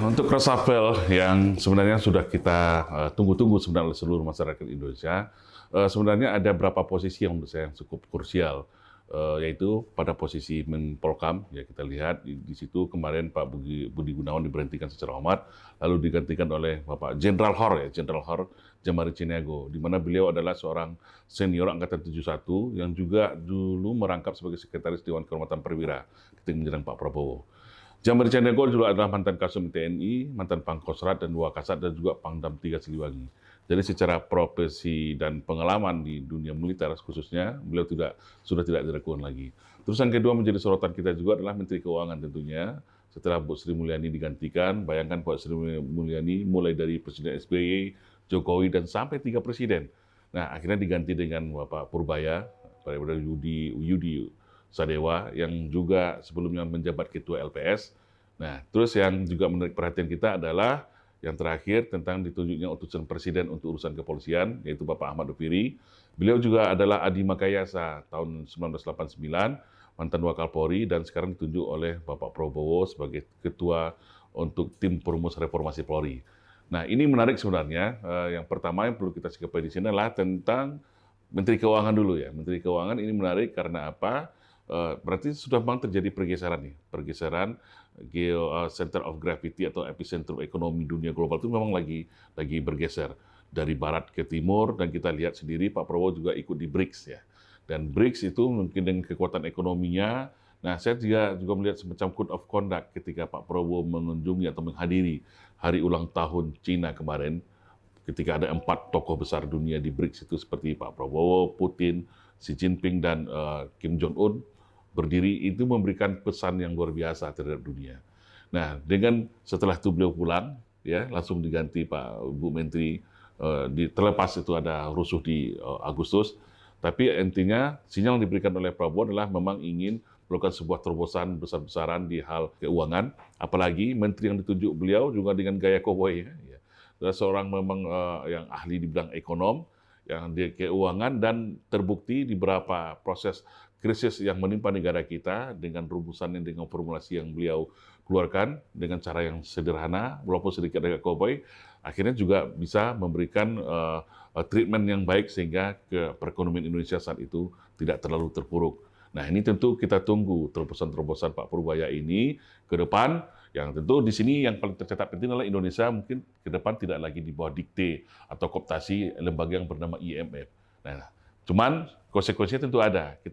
untuk reshuffle yang sebenarnya sudah kita tunggu-tunggu sebenarnya oleh seluruh masyarakat Indonesia, sebenarnya ada beberapa posisi yang menurut saya yang cukup krusial, yaitu pada posisi Menpolkam, ya kita lihat di situ kemarin Pak Budi Gunawan diberhentikan secara hormat, lalu digantikan oleh Bapak Jenderal HOR, Jenderal HOR Jamari Ciniago, di mana beliau adalah seorang senior Angkatan 71 yang juga dulu merangkap sebagai Sekretaris Dewan Kehormatan Perwira ketika menyerang Pak Prabowo. Jamari Caniago juga adalah mantan Kasum TNI, mantan Pangkostrat dan Wakasat, dan juga Pangdam 3 Siliwangi. Jadi secara profesi dan pengalaman di dunia militer khususnya, beliau sudah tidak diragukan lagi. Terus yang kedua menjadi sorotan kita juga adalah Menteri Keuangan tentunya. Setelah Bu Sri Mulyani digantikan, bayangkan Bu Sri Mulyani mulai dari Presiden SBY, Jokowi, dan sampai 3 presiden. Nah, akhirnya diganti dengan Bapak Purbaya, Pak Yudi Sadewa, yang juga sebelumnya menjabat Ketua LPS. Nah, terus yang juga menarik perhatian kita adalah yang terakhir tentang ditunjuknya utusan Presiden untuk urusan kepolisian, yaitu Bapak Ahmad Doviri. Beliau juga adalah Adi Makayasa tahun 1989, mantan Wakapolri, dan sekarang ditunjuk oleh Bapak Prabowo sebagai Ketua untuk Tim Perumus Reformasi Polri. Nah, ini menarik sebenarnya. Yang pertama yang perlu kita sikapi di sini adalah tentang Menteri Keuangan dulu ya. Menteri Keuangan ini menarik karena apa? Berarti sudah memang terjadi pergeseran center of gravity atau epicentrum ekonomi dunia global itu memang lagi bergeser dari barat ke timur, dan kita lihat sendiri Pak Prabowo juga ikut di BRICS ya. Dan BRICS itu mungkin dengan kekuatan ekonominya. Nah, saya juga melihat semacam code of conduct ketika Pak Prabowo mengunjungi atau menghadiri hari ulang tahun Cina kemarin, ketika ada 4 tokoh besar dunia di BRICS itu seperti Pak Prabowo, Putin, Xi Jinping, dan Kim Jong-un berdiri, itu memberikan pesan yang luar biasa terhadap dunia. Nah, setelah itu beliau pulang, ya langsung diganti Pak Bu Menteri, terlepas itu ada rusuh di Agustus, tapi intinya sinyal yang diberikan oleh Prabowo adalah memang ingin melakukan sebuah terobosan besar-besaran di hal keuangan, apalagi menteri yang ditunjuk beliau juga dengan gaya koboi, ya. Seorang memang yang ahli di bidang ekonom, yang di keuangan, dan terbukti di beberapa proses krisis yang menimpa negara kita dengan rumusannya, dengan formulasi yang beliau keluarkan dengan cara yang sederhana, walaupun sedikit agak cowboy, akhirnya juga bisa memberikan treatment yang baik sehingga ke perekonomian Indonesia saat itu tidak terlalu terpuruk. Nah, ini tentu kita tunggu terobosan-terobosan Pak Purbaya ini ke depan. Yang tentu di sini yang paling tercatat penting adalah Indonesia mungkin ke depan tidak lagi di bawah dikte atau kooptasi lembaga yang bernama IMF. Nah, cuman konsekuensinya tentu ada. Kita